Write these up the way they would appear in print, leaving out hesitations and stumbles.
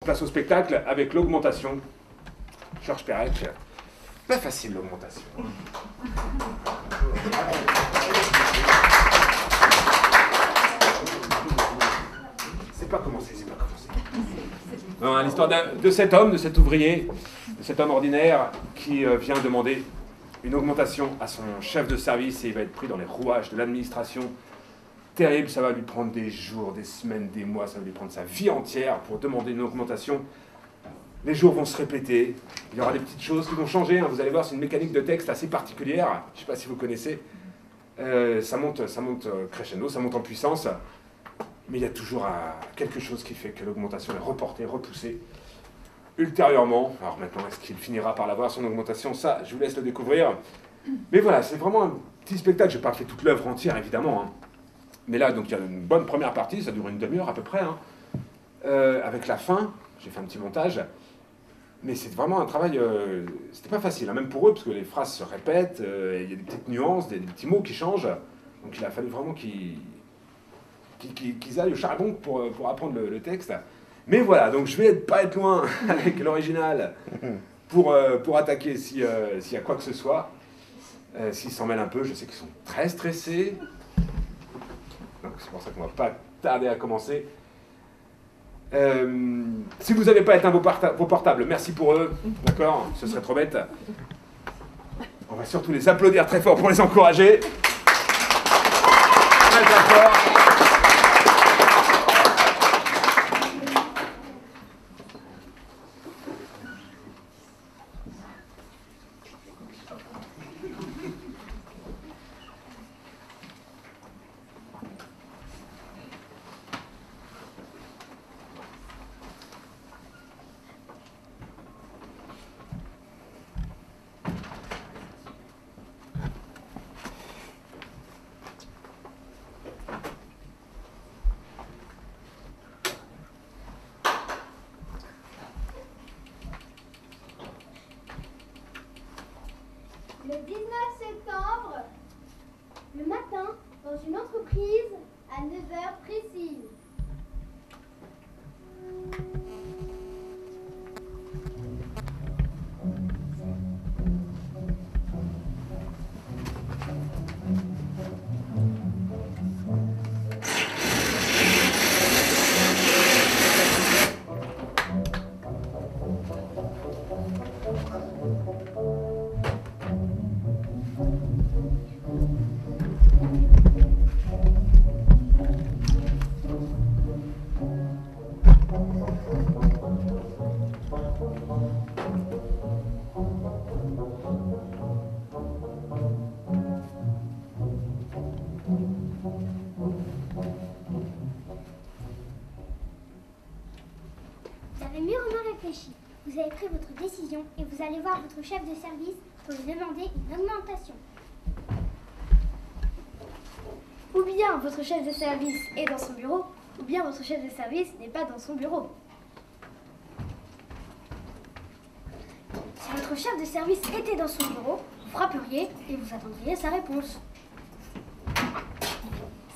Place au spectacle avec l'augmentation. Georges Perec, pas facile l'augmentation. C'est pas commencé, c'est pas commencé. Non, l'histoire de cet homme, de cet ouvrier, de cet homme ordinaire qui vient demander une augmentation à son chef de service et il va être pris dans les rouages de l'administration. Terrible, ça va lui prendre des jours, des semaines, des mois, ça va lui prendre sa vie entière pour demander une augmentation. Les jours vont se répéter, il y aura des petites choses qui vont changer, hein. Vous allez voir, c'est une mécanique de texte assez particulière, je ne sais pas si vous connaissez. Ça monte crescendo, ça monte en puissance, mais il y a toujours quelque chose qui fait que l'augmentation est reportée, repoussée. Ultérieurement, alors maintenant, est-ce qu'il finira par l'avoir, son augmentation? Ça, je vous laisse le découvrir. Mais voilà, c'est vraiment un petit spectacle, je n'ai pas fait toute l'œuvre entière, évidemment, hein. Mais là, donc, il y a une bonne première partie, ça dure une demi-heure à peu près, hein. Avec la fin, j'ai fait un petit montage, mais c'est vraiment un travail, c'était pas facile, hein, même pour eux, parce que les phrases se répètent, il y a des petites nuances, des petits mots qui changent, donc il a fallu vraiment qu'ils aillent au charbon pour apprendre le texte. Mais voilà, donc je vais pas être loin avec l'original pour attaquer s'il y a quoi que ce soit. S'ils s'en mêlent un peu, je sais qu'ils sont très stressés. Donc c'est pour ça qu'on va pas tarder à commencer. Si vous n'avez pas éteint vos portables, merci pour eux, d'accord? Ce serait trop bête. On va surtout les applaudir très fort pour les encourager. Très très fort. Le 19 septembre, le matin, dans une entreprise, à 9 heures précises. Vous avez mûrement réfléchi. Vous avez pris votre décision et vous allez voir votre chef de service pour lui demander une augmentation. Ou bien votre chef de service est dans son bureau, ou bien votre chef de service n'est pas dans son bureau. Si votre chef de service était dans son bureau, vous frapperiez et vous attendriez sa réponse.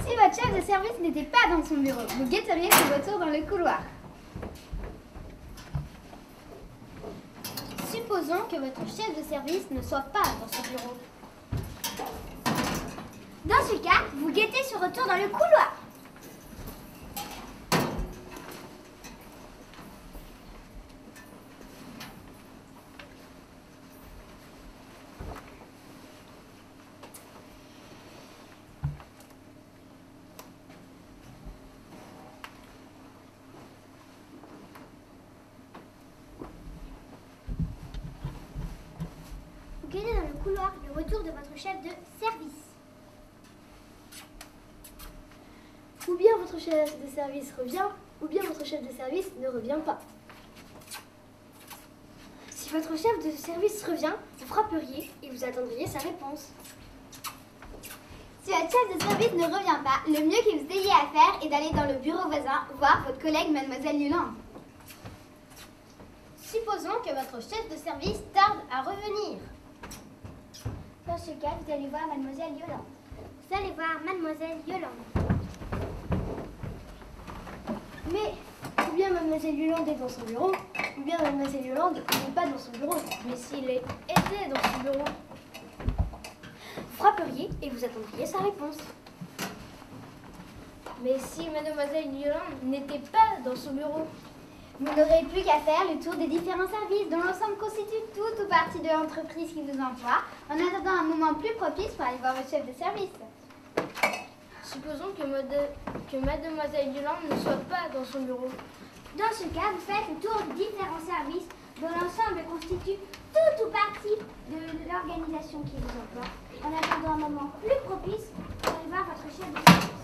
Si votre chef de service n'était pas dans son bureau, vous guetteriez son retour dans le couloir. Supposons que votre chef de service ne soit pas dans son bureau. Dans ce cas, vous guettez son retour dans le couloir. Vous guettez dans le couloir le retour de votre chef de service. Ou bien votre chef de service revient, ou bien votre chef de service ne revient pas. Si votre chef de service revient, vous frapperiez et vous attendriez sa réponse. Si votre chef de service ne revient pas, le mieux que vous ayez à faire est d'aller dans le bureau voisin voir votre collègue Mademoiselle Yolande. Supposons que votre chef de service tarde à revenir. Dans ce cas, vous allez voir Mademoiselle Yolande. Vous allez voir Mademoiselle Yolande. Mais, ou bien bien mademoiselle Yolande est dans son bureau, ou bien mademoiselle Yolande n'est pas dans son bureau. Mais s'il était dans son bureau, Vous frapperiez et vous attendriez sa réponse. mais si mademoiselle Yolande n'était pas dans son bureau, Vous n'aurez plus qu'à faire le tour des différents services dont l'ensemble constitue tout ou partie de l'entreprise qui vous emploie, en attendant un moment plus propice pour aller voir votre chef de service. supposons que mademoiselle Yolande ne soit pas dans son bureau. Dans ce cas, vous faites le tour des différents services dont l'ensemble constitue tout ou partie de l'organisation qui vous emploie, en attendant un moment plus propice pour aller voir votre chef de service.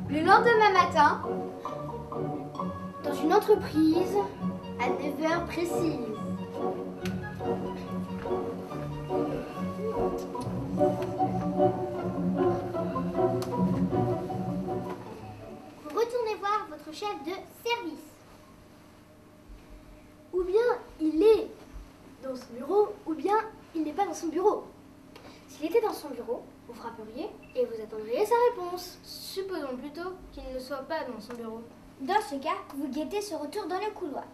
Le lendemain matin, Dans une entreprise, à 9 heures précises, vous retournez voir votre chef de service. ou bien il est dans son bureau, ou bien il n'est pas dans son bureau. S'il était dans son bureau, vous frapperiez et vous attendriez sa réponse. Supposons plutôt qu'il ne soit pas dans son bureau. Dans ce cas, vous guettez ce retour dans le couloir.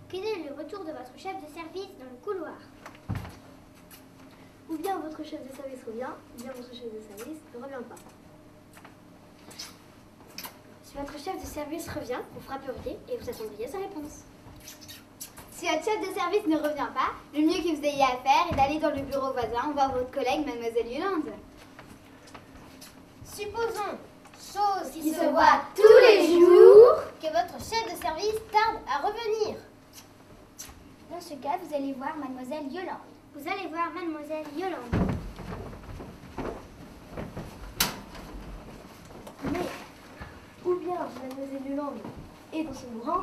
Quel est le retour de votre chef de service dans le couloir? Ou bien votre chef de service revient, ou bien votre chef de service ne revient pas. Si votre chef de service revient, vous frapperiez et vous attendriez sa réponse. Si votre chef de service ne revient pas, le mieux que vous ayez à faire est d'aller dans le bureau voisin voir votre collègue, mademoiselle Yolande. Supposons, chose Qui se voit tous les jours. que votre chef de service tarde à revenir. Dans ce cas, vous allez voir mademoiselle Yolande. Vous allez voir mademoiselle Yolande. Mais, ou bien mademoiselle Yolande est dans son bureau,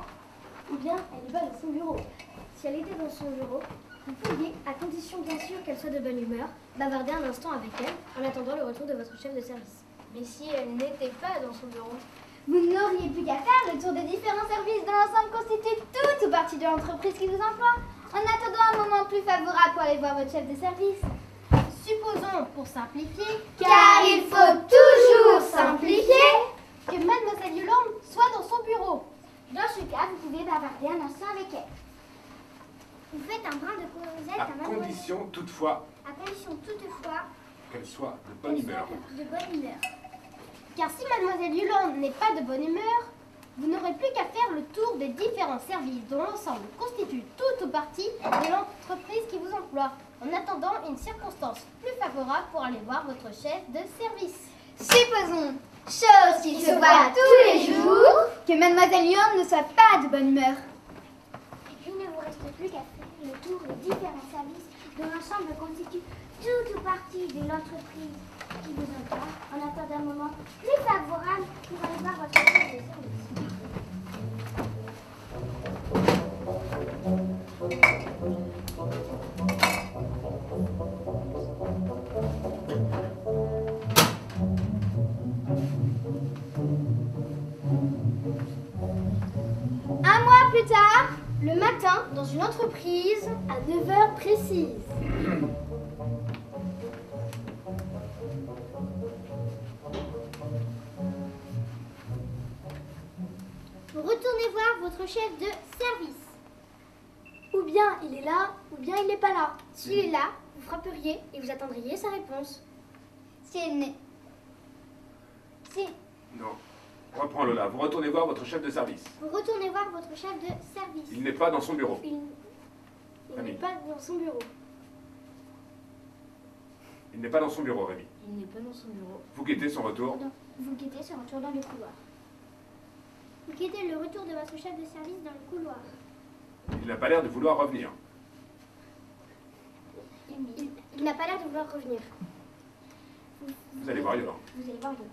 ou bien elle n'est pas dans son bureau. Si elle était dans son bureau, vous pourriez, à condition bien sûr qu'elle soit de bonne humeur, bavarder un instant avec elle en attendant le retour de votre chef de service. Mais si elle n'était pas dans son bureau, Vous n'auriez plus qu'à faire le tour des différents services dont l'ensemble constitue tout ou partie de l'entreprise qui vous emploie, en attendant un moment plus favorable pour aller voir votre chef de service. supposons, pour simplifier, Car il faut toujours simplifier. que mademoiselle Yolande soit dans son bureau. Dans ce cas, vous pouvez bavarder un instant avec elle. Vous faites un brin de causette À à mademoiselle, condition toutefois à condition toutefois qu'elle soit de bonne humeur. de bonne humeur. Car si mademoiselle Yolande n'est pas de bonne humeur, vous n'aurez plus qu'à faire le tour des différents services dont l'ensemble constitue tout ou partie de l'entreprise qui vous emploie, en attendant une circonstance plus favorable pour aller voir votre chef de service. Supposons, chose qui se voit tous les jours, que mademoiselle Yolande ne soit pas de bonne humeur. Il ne vous reste plus qu'à faire le tour des différents services dont l'ensemble constitue tout ou partie de l'entreprise qui vous emploie, en attendant un moment plus favorable pour aller voir votre chef de service. Un mois plus tard, Le matin, dans une entreprise, à 9 heures précises. vous retournez voir votre chef de service. Ou bien il est là, ou bien il n'est pas là. S'il est là, Vous frapperiez et vous attendriez sa réponse. si elle n'est... Si Non. Reprends-le là. Vous retournez voir votre chef de service. vous retournez voir votre chef de service. Il n'est pas dans son bureau. Il Rémi. n'est pas dans son bureau. Il n'est pas dans son bureau, Rémi. Il n'est pas dans son bureau. Vous guettez son retour. Vous guettez ce retour dans le couloir. Vous guettez le retour de votre chef de service dans le couloir. Il n'a pas l'air de vouloir revenir. Il n'a pas l'air de vouloir revenir. Vous allez voir Yolande. Vous allez voir Yolande.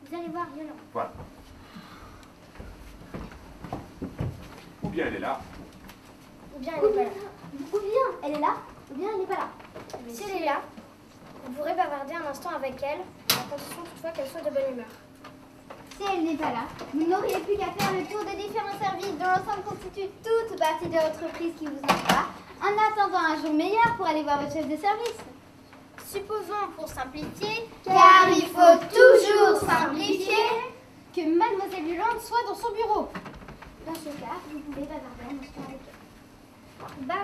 Vous allez voir Yolande. Voilà. Ou bien elle est là, Ou bien elle n'est pas là. Ou bien elle est là, ou bien elle n'est pas là. Si elle est là, vous pourrez bavarder un instant avec elle, à condition toutefois qu'elle soit de bonne humeur. Si elle n'est pas là, vous n'auriez plus qu'à faire le tour des différents services dont l'ensemble constitue toute partie de l'entreprise qui vous emploie, en attendant un jour meilleur pour aller voir votre chef de service. Supposons, pour simplifier, Car il faut toujours simplifier, que Mademoiselle Yolande soit dans son bureau. Dans ce cas, vous pouvez bavarder un instant avec elle.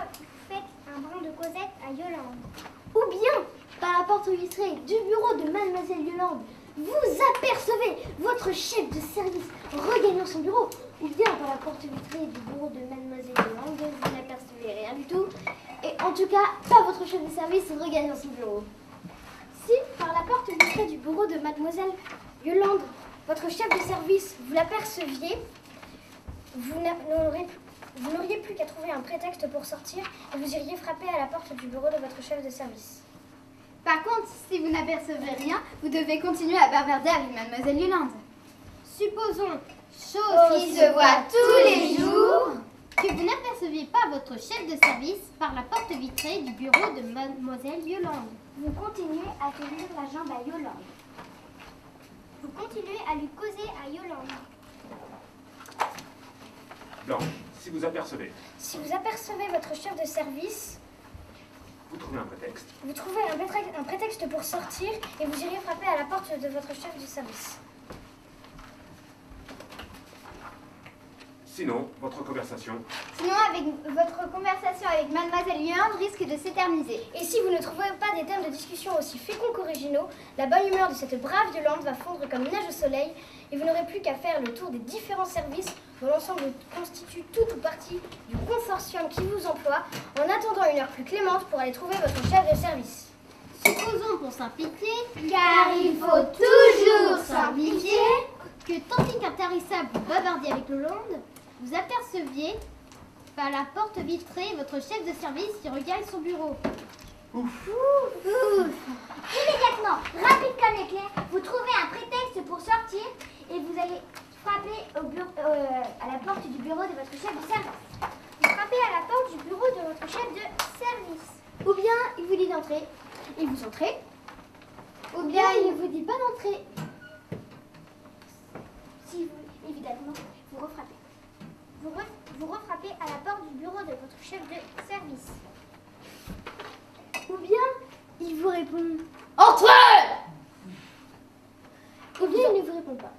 Faites un brin de Cosette à Yolande. Ou bien, par la porte vitrée du bureau de Mademoiselle Yolande, vous apercevez votre chef de service regagnant son bureau. Ou bien, par la porte vitrée du bureau de Mademoiselle Yolande, vous n'apercevez rien du tout. Et en tout cas, pas votre chef de service regagnant son bureau. Si, par la porte vitrée du bureau de Mademoiselle Yolande, votre chef de service, vous l'aperceviez, vous n'auriez plus qu'à trouver un prétexte pour sortir et vous iriez frapper à la porte du bureau de votre chef de service. Par contre, si vous n'apercevez rien, vous devez continuer à bavarder avec Mademoiselle Yolande. Supposons, Chose qui se voit tous les jours, que vous n'aperceviez pas votre chef de service par la porte vitrée du bureau de Mademoiselle Yolande. Vous continuez à tenir la jambe à Yolande. Vous continuez à lui causer à Yolande. Blanche, si vous apercevez, Si vous apercevez votre chef de service, vous trouvez un prétexte. vous trouvez un prétexte pour sortir et vous iriez frapper à la porte de votre chef de service. Sinon, votre conversation, Sinon, votre conversation avec Mademoiselle Yolande risque de s'éterniser. Et si vous ne trouvez pas des thèmes de discussion aussi féconds qu'originaux, la bonne humeur de cette brave Yolande va fondre comme neige au soleil et vous n'aurez plus qu'à faire le tour des différents services dont l'ensemble constitue tout ou partie du consortium qui vous emploie en attendant une heure plus clémente pour aller trouver votre chef de service. Supposons, pour simplifier, Car il faut toujours simplifier, que tandis qu'intarissable vous bavardiez avec Yolande, vous aperceviez par la porte vitrée votre chef de service qui regagne son bureau. Immédiatement, rapide comme l'éclair, vous trouvez un prétexte pour sortir et vous allez frapper à la porte du bureau de votre chef de service. Vous frappez à la porte du bureau de votre chef de service. Ou bien il vous dit d'entrer et vous entrez. Ou bien il ne vous dit pas d'entrer. Si vous, évidemment, vous refrappez. Vous refrappez à la porte du bureau de votre chef de service. Ou bien il vous répond Entrez! ou bien il ne vous répond pas.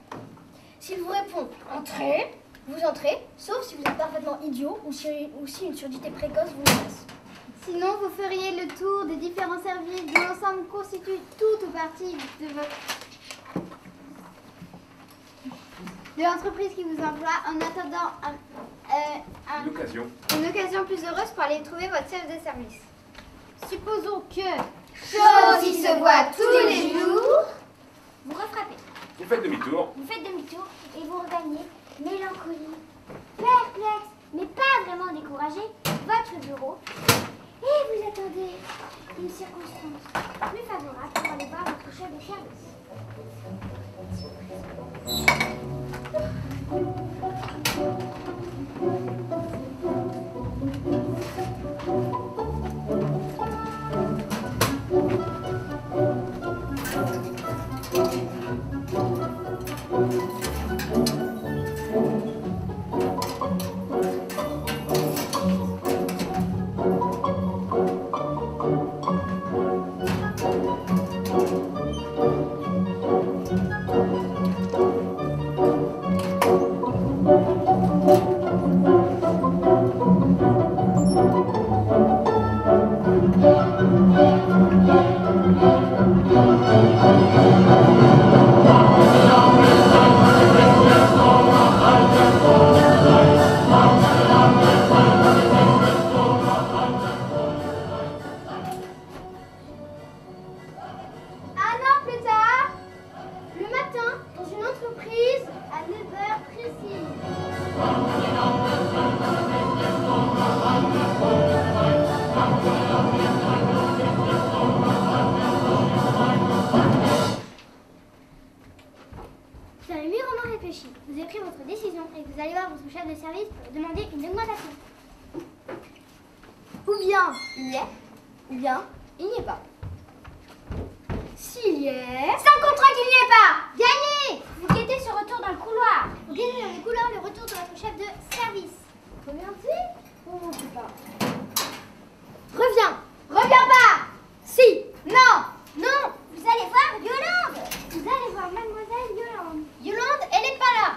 S'il vous répond entrez, vous entrez, sauf si vous êtes parfaitement idiot ou si une surdité précoce vous menace. Sinon, vous feriez le tour des différents services dont l'ensemble constitue toute ou partie de l'entreprise qui vous emploie en attendant une occasion. une occasion plus heureuse pour aller trouver votre chef de service. Supposons que, Chose qui se voit tous les jours, Vous refrappez, Vous faites demi-tour. vous faites demi-tour et vous regagnez, mélancolique, perplexe, mais pas vraiment découragé, votre bureau. Et vous attendez une circonstance plus favorable pour aller voir votre chef de service. Vous avez mûrement réfléchi, vous avez pris votre décision et vous allez voir votre chef de service pour demander une augmentation. Ou bien il y est, ou bien Il n'y est pas. S'il y est... Sans contrat qu'il n'y ait pas. Gagné! Vous guettez ce retour dans le couloir. Vous guettez dans le couloir le retour de votre chef de service. Regardez. Oh, on ne sait pas. Reviens. Reviens pas. Si. Non. Non, vous allez voir Yolande. Vous allez voir mademoiselle Yolande. Yolande, elle n'est pas là.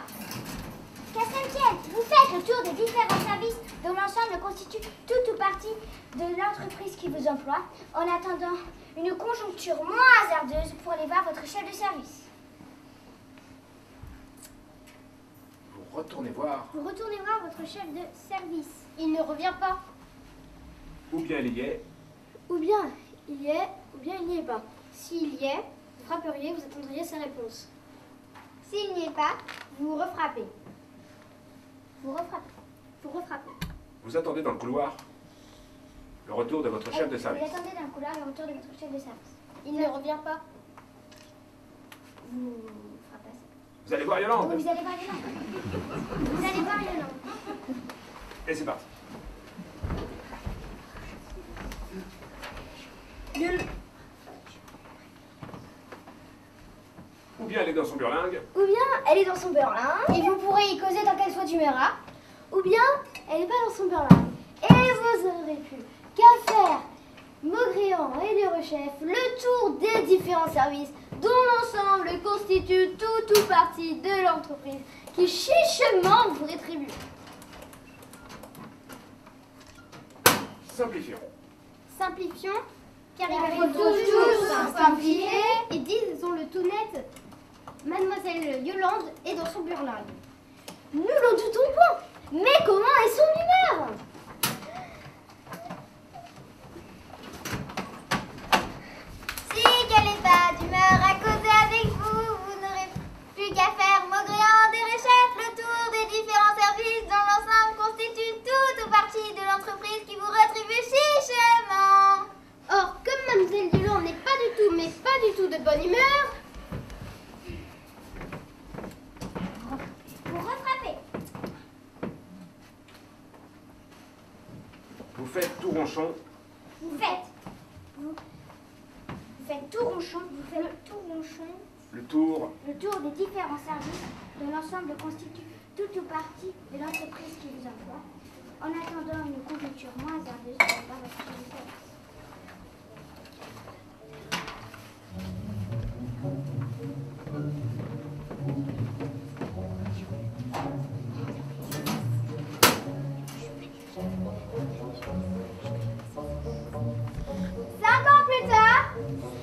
Qu'à ça ne tienne, vous faites le tour des différents services dont l'ensemble constitue tout ou partie de l'entreprise qui vous emploie, en attendant une conjoncture moins hasardeuse pour aller voir votre chef de service. Vous retournez voir, Vous retournez voir votre chef de service. Il ne revient pas. ou bien il y est, Ou bien il y est, ou bien il n'y est pas. S'il y est, vous frapperiez, vous attendriez sa réponse. S'il n'y est pas, vous refrappez. Vous refrappez. Vous refrappez. vous attendez dans le couloir le retour de votre chef de service. Vous attendez dans le couloir le retour de votre chef de service. Il ne revient pas. Vous frappez. Vous allez voir Yolande. Vous allez voir Yolande. Vous allez voir Yolande. Et c'est parti. Ou bien elle est dans son burlingue, Ou bien elle est dans son berlin, Et vous pourrez y causer tant qu'elle soit d'humeur. ou bien elle n'est pas dans son berlin. Et vous aurez pu qu'à faire, Maugréant et les rechefs, le tour des différents services dont l'ensemble constitue tout ou partie de l'entreprise qui chichement vous rétribue. simplifions. Simplifions, car il il faut faut toujours simplifier. Et disons-le tout net, mademoiselle Yolande est dans son burlingue. Nous n'en doutons point. Mais comment est son humeur? Si qu'elle n'est pas d'humeur à causer avec vous, vous n'aurez plus qu'à faire Maugréant des rechefs, le tour des différents services dont l'ensemble constitue tout ou partie de l'entreprise qui vous retribue chichement. Or, comme mademoiselle Yolande n'est pas du tout, mais pas du tout de bonne humeur, vous rattrapez. Vous faites tout ronchon, Vous faites tout ronchon, vous faites tout ronchon, le tour le tour des différents services dont l'ensemble constitue tout ou partie de l'entreprise qui vous emploie, en attendant une conjoncture moins hasardeuse pour avoir votre chef de service. Plus tard,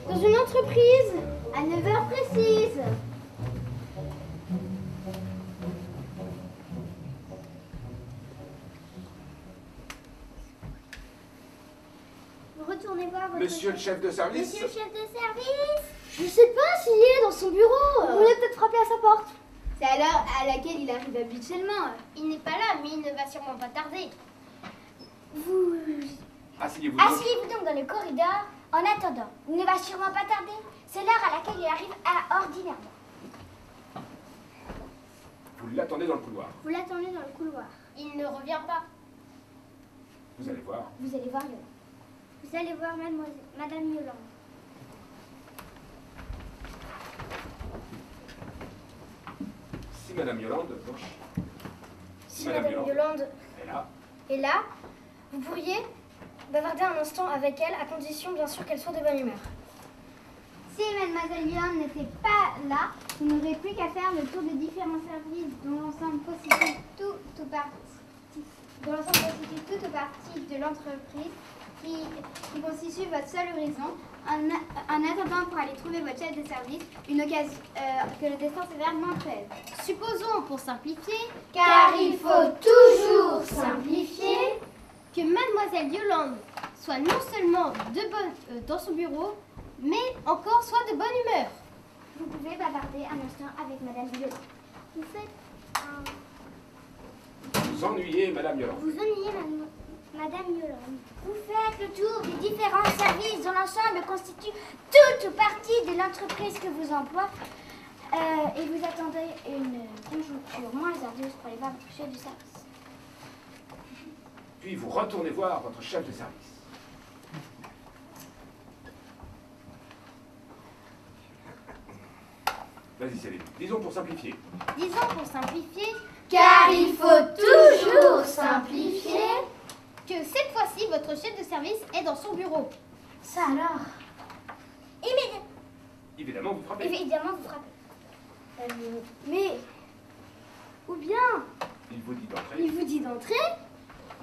Dans une entreprise, à 9 heures précises. Vous retournez voir votre Monsieur le chef de service. Monsieur le chef de service. Je ne sais pas s'il est dans son bureau. Vous voulez peut-être frapper à sa porte. c'est à l'heure à laquelle il arrive habituellement. Il n'est pas là, mais il ne va sûrement pas tarder. Vous... Asseyez-vous donc. Asseyez-vous donc dans le corridor. En attendant, il ne va sûrement pas tarder. C'est l'heure à laquelle il arrive ordinairement. Vous l'attendez dans le couloir. Vous l'attendez dans le couloir. Il ne revient pas. Vous allez voir. Vous allez voir Yolande. Vous allez voir Madame Yolande. Si Madame Yolande, donc, Si Madame Yolande est là, est là, vous pourriez bavarder un instant avec elle, à condition bien sûr qu'elle soit de bonne humeur. Si mademoiselle Yolande n'était pas là, vous n'aurez plus qu'à faire le tour des différents services dont l'ensemble constitue tout ou partie de l'entreprise qui constitue votre seul horizon, en attendant pour aller trouver votre chef de service, une occasion que le destin sévère m'entraide. Supposons, pour simplifier, Car il faut toujours simplifier, que Mademoiselle Yolande soit non seulement dans son bureau, mais encore soit de bonne humeur. Vous pouvez bavarder un instant avec Madame Yolande. Vous faites vous ennuyez Madame Yolande. Vous ennuyez Madame Yolande. Vous faites le tour des différents services dont l'ensemble constitue toute ou partie de l'entreprise que vous emploie et vous attendez une conjoncture moins hasardeuse pour aller voir votre chef de service. Puis vous retournez voir votre chef de service. Vas-y, Céline. Disons pour simplifier. Disons pour simplifier Car il faut toujours simplifier. que cette fois-ci, votre chef de service est dans son bureau. Ça alors? Évidemment, vous frappez. Évidemment, vous frappez. Mais, ou bien, Il vous dit d'entrer. il vous dit d'entrer,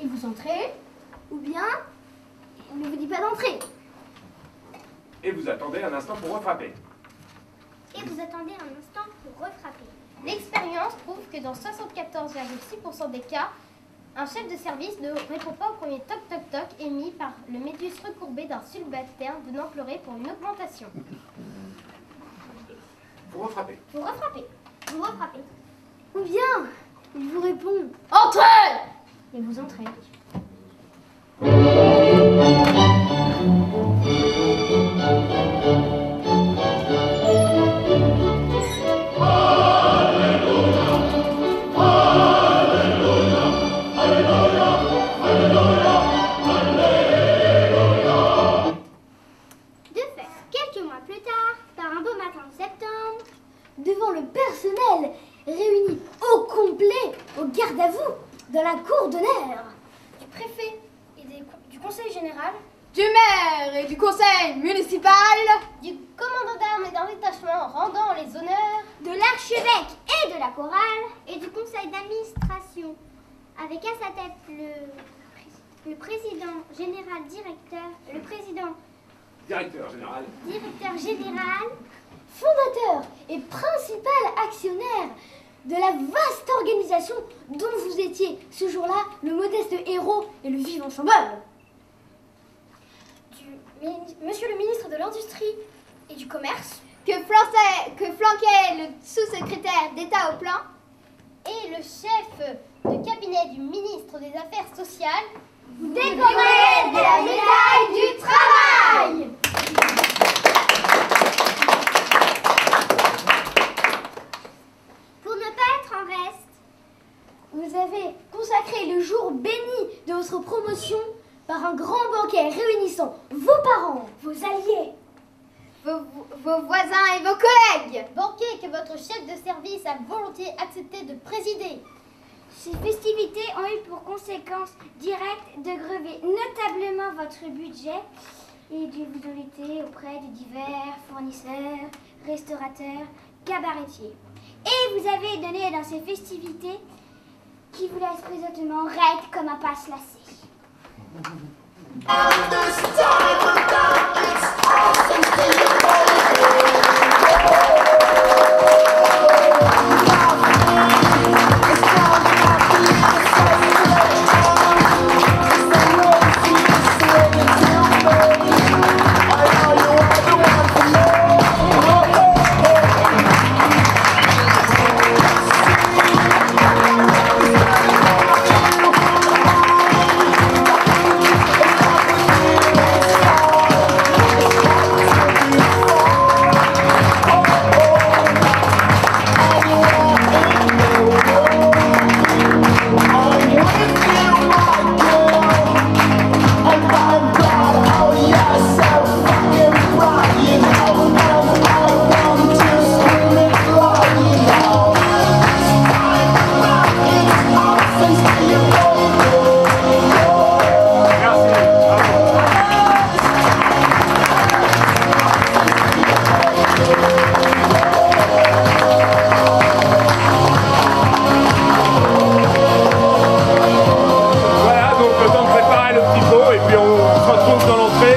et vous entrez, ou bien, il ne vous dit pas d'entrer. Et vous attendez un instant pour refrapper. Et vous attendez un instant pour refrapper. L'expérience prouve que dans 74,6% des cas, un chef de service ne répond pas au premier toc-toc-toc émis par le médius recourbé d'un subalterne venant pleurer pour une augmentation. Vous refrappez. Vous refrappez. Vous refrappez. Ou bien, il vous répond entrez, et vous entrez. De fait, quelques mois plus tard, par un beau matin de septembre, Devant le personnel réuni au complet au garde à vous dans la cour d'honneur Du préfet et du conseil général, du maire et du conseil municipal, du commandant d'armes et d'un détachement rendant les honneurs, de l'archevêque et de la chorale, et du conseil d'administration, avec à sa tête le président général directeur, le président Directeur général. directeur général, fondateur et principal actionnaire de la vaste organisation dont vous étiez ce jour-là le modeste héros et le vivant symbole. monsieur le ministre de l'Industrie et du Commerce, que flanquait le sous-secrétaire d'État au plan, et le chef de cabinet du ministre des Affaires sociales, décoré de la médaille du travail. Pour ne pas être en reste, Vous avez consacré le jour béni de votre promotion par un grand banquet réunissant vos parents, vos alliés, vos voisins et vos collègues. banquet que votre chef de service a volontiers accepté de présider. Ces festivités ont eu pour conséquence directe de grever notablement votre budget et de vous endetter auprès de divers fournisseurs, restaurateurs, cabaretiers. Et vous avez donné dans ces festivités qui vous laissent présentement raide comme un passe-lacet. Et puis on se retrouve dans l'entrée.